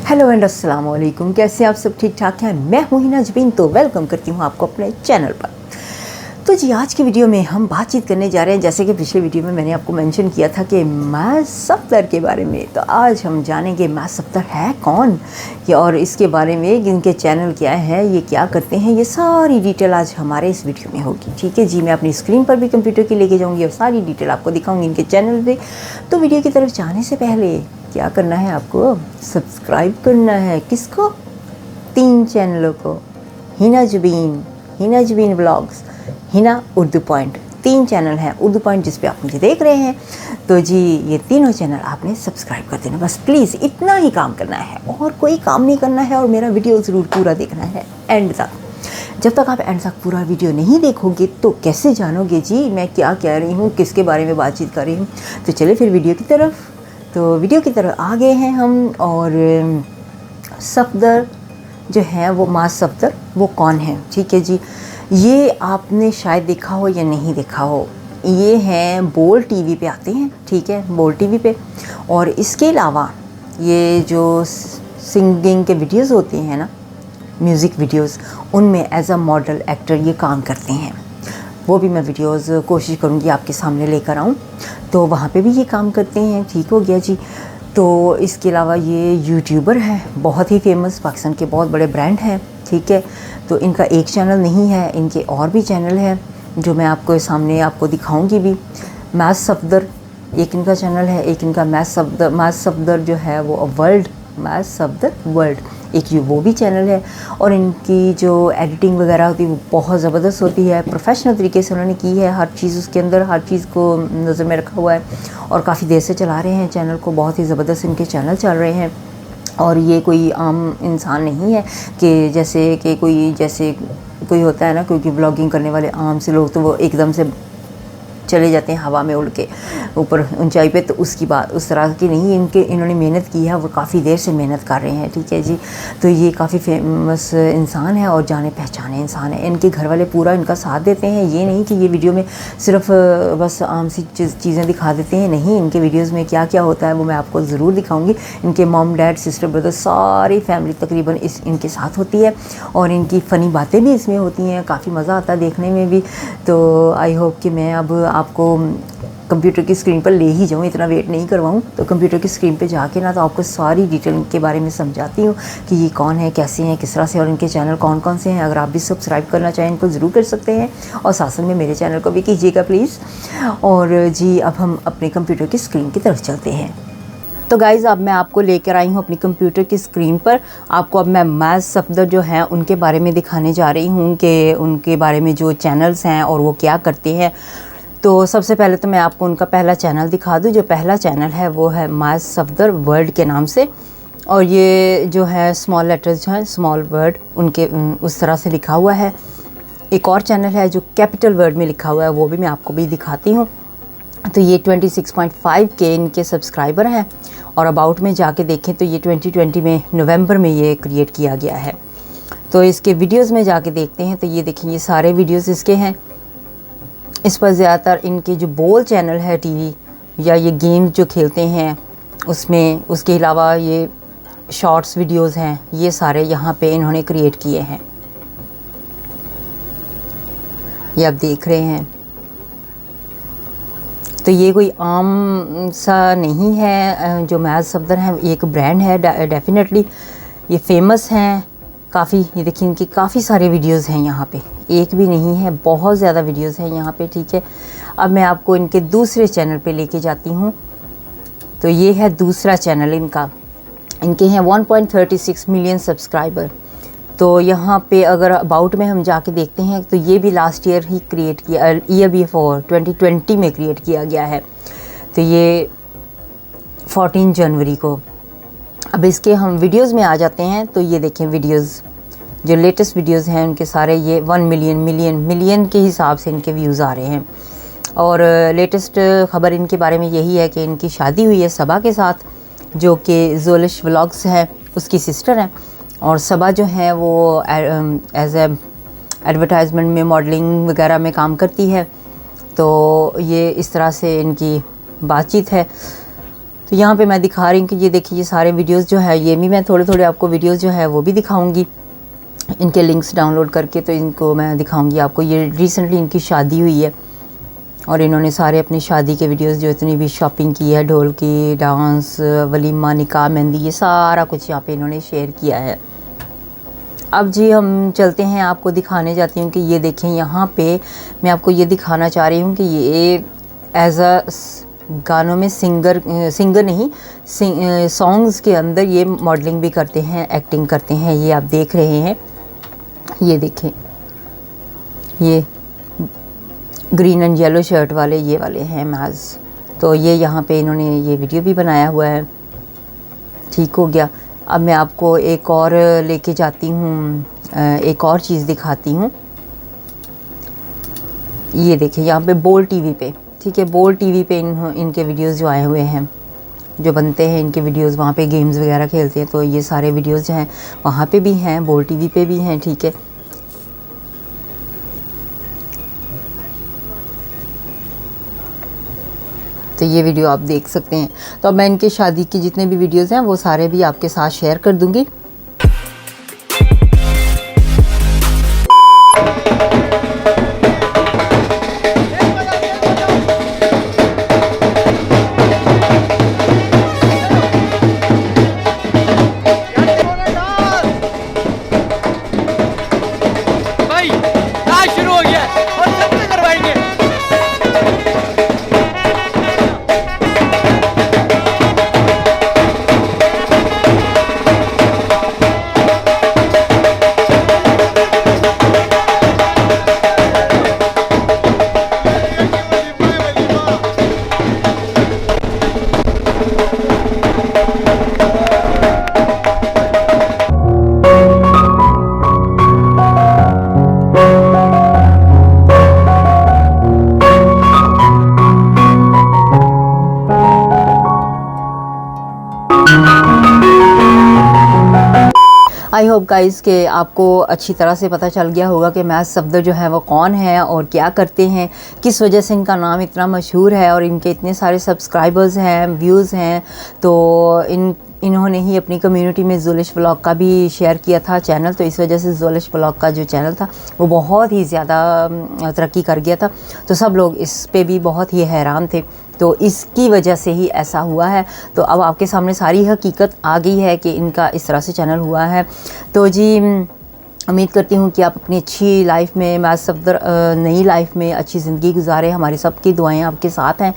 Hello and अस्सलाम वालेकुम। कैसे आप सब ठीक ठाक हैं? मैं हूं हिना जबीन, तो वेलकम करती हूं आपको अपने चैनल पर। तो जी आज की वीडियो में हम बातचीत करने जा रहे हैं, जैसे कि पिछले वीडियो में मैंने आपको मेंशन किया था कि माज सफ़दर के बारे में। तो आज हम जानेंगे माज सफ़दर है कौन और इसके बारे में, इनके चैनल क्या है, ये क्या करते हैं, ये सारी डिटेल आज हमारे इस वीडियो में होगी। ठीक है जी, मैं अपनी स्क्रीन पर भी कंप्यूटर की लेके जाऊँगी और सारी डिटेल आपको दिखाऊँगी इनके चैनल पर। तो वीडियो की तरफ जाने से पहले क्या करना है, आपको सब्सक्राइब करना है। किसको? 3 चैनलों को, Hina Jabeen vlogs, Hina Urdu point. 3 channel हैं उर्दू पॉइंट जिस पे आप मुझे देख रहे हैं। तो जी ये तीनों चैनल आपने सब्सक्राइब कर देना, बस प्लीज़ इतना ही काम करना है और कोई काम नहीं करना है। और मेरा वीडियो ज़रूर पूरा देखना है एंड तक। जब तक आप एंड तक पूरा वीडियो नहीं देखोगे तो कैसे जानोगे जी मैं क्या कह रही हूँ, किसके बारे में बातचीत कर रही हूँ। तो चलिए फिर वीडियो की तरफ। तो वीडियो की तरफ आ गए हैं हम। और सफ़दर जो है वो माज सफ़दर वो कौन है? ठीक है जी, ये आपने शायद देखा हो या नहीं देखा हो। ये हैं बोल टीवी पे आते हैं, ठीक है, बोल टीवी पे। और इसके अलावा ये जो सिंगिंग के वीडियोस होते हैं ना, म्यूज़िक वीडियोस, उनमें एज अ मॉडल एक्टर ये काम करते हैं। वो भी मैं वीडियोस कोशिश करूँगी आपके सामने लेकर आऊँ, तो वहाँ पे भी ये काम करते हैं। ठीक हो गया जी। तो इसके अलावा ये यूट्यूबर हैं, बहुत ही फेमस, पाकिस्तान के बहुत बड़े ब्रांड हैं। ठीक है, तो इनका एक चैनल नहीं है, इनके और भी चैनल हैं जो मैं आपको सामने आपको दिखाऊंगी भी। माज सफ़दर एक इनका चैनल है, एक इनका माज सफ़दर जो है वो वर्ल्ड, माज सफ़दर वर्ल्ड, एक ये वो भी चैनल है। और इनकी जो एडिटिंग वगैरह होती है वो बहुत ज़बरदस्त होती है, प्रोफेशनल तरीके से उन्होंने की है। हर चीज़ उसके अंदर, हर चीज़ को नज़र में रखा हुआ है और काफ़ी देर से चला रहे हैं चैनल को। बहुत ही ज़बरदस्त इनके चैनल चल रहे हैं। और ये कोई आम इंसान नहीं है कि जैसे कि कोई होता है ना, क्योंकि ब्लॉगिंग करने वाले आम से लोग तो वो एकदम से चले जाते हैं हवा में उड़ के ऊपर ऊंचाई पे, तो उसकी बात उस तरह की नहीं। इन्होंने मेहनत की है, वो काफ़ी देर से मेहनत कर रहे हैं। ठीक है जी, तो ये काफ़ी फेमस इंसान है और जाने पहचाने इंसान है। इनके घर वाले पूरा इनका साथ देते हैं। ये नहीं कि ये वीडियो में सिर्फ बस आम सी चीज़ें दिखा देते हैं, नहीं, इनके वीडियोज़ में क्या क्या होता है वो मैं आपको ज़रूर दिखाऊँगी। इनके मॉम डैड सिस्टर ब्रदर सारी फैमिली तकरीबन इनके साथ होती है और इनकी फ़नी बातें भी इसमें होती हैं, काफ़ी मज़ा आता है देखने में भी। तो आई होप कि मैं अब आपको कंप्यूटर की स्क्रीन पर ले ही जाऊँ, इतना वेट नहीं करवाऊँ। तो कंप्यूटर की स्क्रीन पे जाके ना तो आपको सारी डिटेल के बारे में समझाती हूँ कि ये कौन है, कैसे हैं, किस तरह से, और इनके चैनल कौन कौन से हैं। अगर आप भी सब्सक्राइब करना चाहें इनको ज़रूर कर सकते हैं और साथ साथ में मेरे चैनल को भी कीजिएगा प्लीज़। और जी अब हम अपने कंप्यूटर की स्क्रीन की तरफ चलते हैं। तो गाइज़ अब मैं आपको लेकर आई हूँ अपनी कंप्यूटर की स्क्रीन पर। आपको अब मैं माज सफ़दर जो हैं उनके बारे में दिखाने जा रही हूँ कि उनके बारे में जो चैनल्स हैं और वो क्या करते हैं। तो सबसे पहले तो मैं आपको उनका पहला चैनल दिखा दूँ। जो पहला चैनल है वो है माज सफ़दर वर्ल्ड के नाम से, और ये जो है स्मॉल लेटर्स हैं, स्मॉल वर्ड उनके उस तरह से लिखा हुआ है। एक और चैनल है जो कैपिटल वर्ड में लिखा हुआ है, वो भी मैं आपको भी दिखाती हूँ। तो ये 26.5 के इनके सब्सक्राइबर हैं। और अबाउट में जाके देखें तो ये 2020 में नवंबर में ये क्रिएट किया गया है। तो इसके वीडियोस में जाके देखते हैं तो ये देखें, ये सारे वीडियोस इसके हैं। इस पर ज़्यादातर इनके जो बोल चैनल है टीवी या ये गेम्स जो खेलते हैं उसमें, उसके अलावा ये शॉर्ट्स वीडियोस हैं, ये सारे यहाँ पे इन्होंने क्रिएट किए हैं। ये आप देख रहे हैं। तो ये कोई आम सा नहीं है जो माज सफ़दर है, एक ब्रांड है डेफिनेटली। ये फेमस हैं काफ़ी। ये देखिए इनकी काफ़ी सारे वीडियोस हैं यहाँ पे, एक भी नहीं है, बहुत ज़्यादा वीडियोस हैं यहाँ पे। ठीक है, अब मैं आपको इनके दूसरे चैनल पे लेके जाती हूँ। तो ये है दूसरा चैनल इनका। इनके हैं 1.36 मिलियन सब्सक्राइबर। तो यहाँ पे अगर अबाउट में हम जाके देखते हैं तो ये भी लास्ट ईयर ही क्रिएट किया, ईयर बिफोर 2020 में क्रिएट किया गया है। तो ये 14 जनवरी को। अब इसके हम वीडियोस में आ जाते हैं। तो ये देखें वीडियोस, जो लेटेस्ट वीडियोस हैं उनके सारे ये 1 मिलियन के हिसाब से इनके व्यूज़ आ रहे हैं। और लेटेस्ट ख़बर इनके बारे में यही है कि इनकी शादी हुई है सबा के साथ, जो कि जोलिश व्लॉग्स है उसकी सिस्टर हैं। और सबा जो है वो एज एडवर्टाइजमेंट में, मॉडलिंग वगैरह में काम करती है। तो ये इस तरह से इनकी बातचीत है। तो यहाँ पे मैं दिखा रही हूँ कि ये देखिए ये सारे वीडियोस जो है, ये भी मैं थोड़े थोड़े आपको वीडियोस जो है वो भी दिखाऊंगी, इनके लिंक्स डाउनलोड करके, तो इनको मैं दिखाऊंगी आपको। ये रिसेंटली इनकी शादी हुई है और इन्होंने सारे अपनी शादी के वीडियोस जो इतनी भी शॉपिंग की है, ढोल की, डांस, वलीमा, निकाह, मेहंदी, ये सारा कुछ यहाँ पे इन्होंने शेयर किया है। अब जी हम चलते हैं, आपको दिखाने जाती हूँ कि ये देखें यहाँ पे मैं आपको ये दिखाना चाह रही हूँ कि ये एज अ गानों में सिंगर नहीं, सॉन्ग्स के अंदर ये मॉडलिंग भी करते हैं, एक्टिंग करते हैं। ये आप देख रहे हैं, ये देखें, ये ग्रीन एंड येलो शर्ट वाले ये वाले हैं मैज। तो ये यहाँ पे इन्होंने ये वीडियो भी बनाया हुआ है। ठीक हो गया। अब मैं आपको एक और लेके जाती हूँ, एक और चीज़ दिखाती हूँ। ये देखिए यहाँ पे बोल टीवी पे, ठीक है, बोल टीवी पे इनके वीडियोस जो आए हुए हैं, जो बनते हैं इनके वीडियोस, वहाँ पे गेम्स वगैरह खेलते हैं, तो ये सारे वीडियोस जो हैं वहाँ पे भी हैं, बोल टीवी पे भी हैं, ठीक है। तो ये वीडियो आप देख सकते हैं। तो अब मैं इनके शादी की जितने भी वीडियोस हैं वो सारे भी आपके साथ शेयर कर दूँगी। आई होप गाइस कि आपको अच्छी तरह से पता चल गया होगा कि महज सफदर जो है वो कौन है और क्या करते हैं, किस वजह से इनका नाम इतना मशहूर है और इनके इतने सारे सब्सक्राइबर्स हैं, व्यूज़ हैं। तो इन्होंने ही अपनी कम्युनिटी में ज़ुलिश व्लॉग का भी शेयर किया था चैनल, तो इस वजह से ज़ुलिश व्लॉग का जो चैनल था वो बहुत ही ज़्यादा तरक्की कर गया था। तो सब लोग इस पे भी बहुत ही हैरान थे, तो इसकी वजह से ही ऐसा हुआ है। तो अब आपके सामने सारी हकीकत आ गई है कि इनका इस तरह से चैनल हुआ है। तो जी उम्मीद करती हूँ कि आप अपनी अच्छी लाइफ में, महज सफदर नई लाइफ में अच्छी ज़िंदगी गुजारें। हमारी सबकी दुआएं आपके साथ हैं।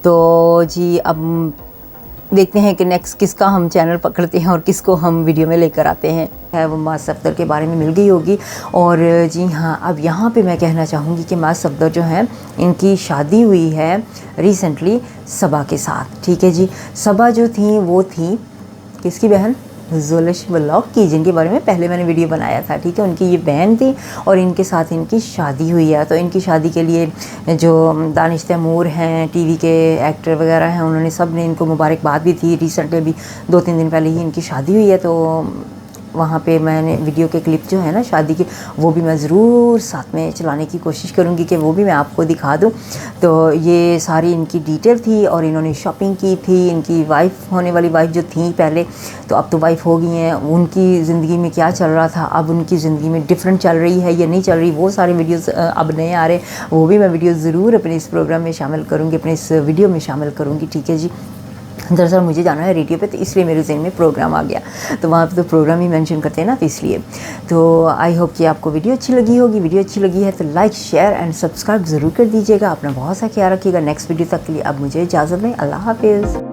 तो जी अब देखते हैं कि नेक्स्ट किसका हम चैनल पकड़ते हैं और किसको हम वीडियो में लेकर आते हैं। है वो महज सफदर के बारे में मिल गई होगी। और जी हाँ, अब यहाँ पे मैं कहना चाहूँगी कि महज सफदर जो है इनकी शादी हुई है रिसेंटली सबा के साथ, ठीक है जी। सबा जो थी वो थी किसकी बहन, ज़ुलिश व्लॉग की, जिनके बारे में पहले मैंने वीडियो बनाया था, ठीक है। उनकी ये बहन थी और इनके साथ इनकी शादी हुई है। तो इनकी शादी के लिए जो दानिश तैमूर हैं, टीवी के एक्टर वगैरह हैं, उन्होंने सब ने इनको मुबारकबाद भी थी। रिसेंटली भी 2-3 दिन पहले ही इनकी शादी हुई है। तो वहाँ पे मैंने वीडियो के क्लिप जो है ना शादी की, वो भी मैं ज़रूर साथ में चलाने की कोशिश करूँगी कि वो भी मैं आपको दिखा दूँ। तो ये सारी इनकी डिटेल थी और इन्होंने शॉपिंग की थी। इनकी वाइफ, होने वाली वाइफ जो थी पहले, तो अब तो वाइफ हो गई हैं, उनकी ज़िंदगी में क्या चल रहा था, अब उनकी ज़िंदगी में डिफरेंट चल रही है या नहीं चल रही, वो सारे वीडियोज़ अब नए आ रहे, वो भी मैं वीडियो ज़रूर अपने इस प्रोग्राम में शामिल करूँगी, अपने इस वीडियो में शामिल करूँगी, ठीक है जी। दरअसल मुझे जाना है रेडियो पे, तो इसलिए मेरे ज़हन में प्रोग्राम आ गया। तो वहाँ पे तो प्रोग्राम ही मेंशन करते हैं ना, तो इसलिए। तो आई होप कि आपको वीडियो अच्छी लगी होगी। वीडियो अच्छी लगी है तो लाइक, शेयर एंड सब्सक्राइब ज़रूर कर दीजिएगा। अपना बहुत सा ख्याल रखिएगा। नेक्स्ट वीडियो तक के लिए अब मुझे इजाज़त दें। अल्लाह हाफिज़।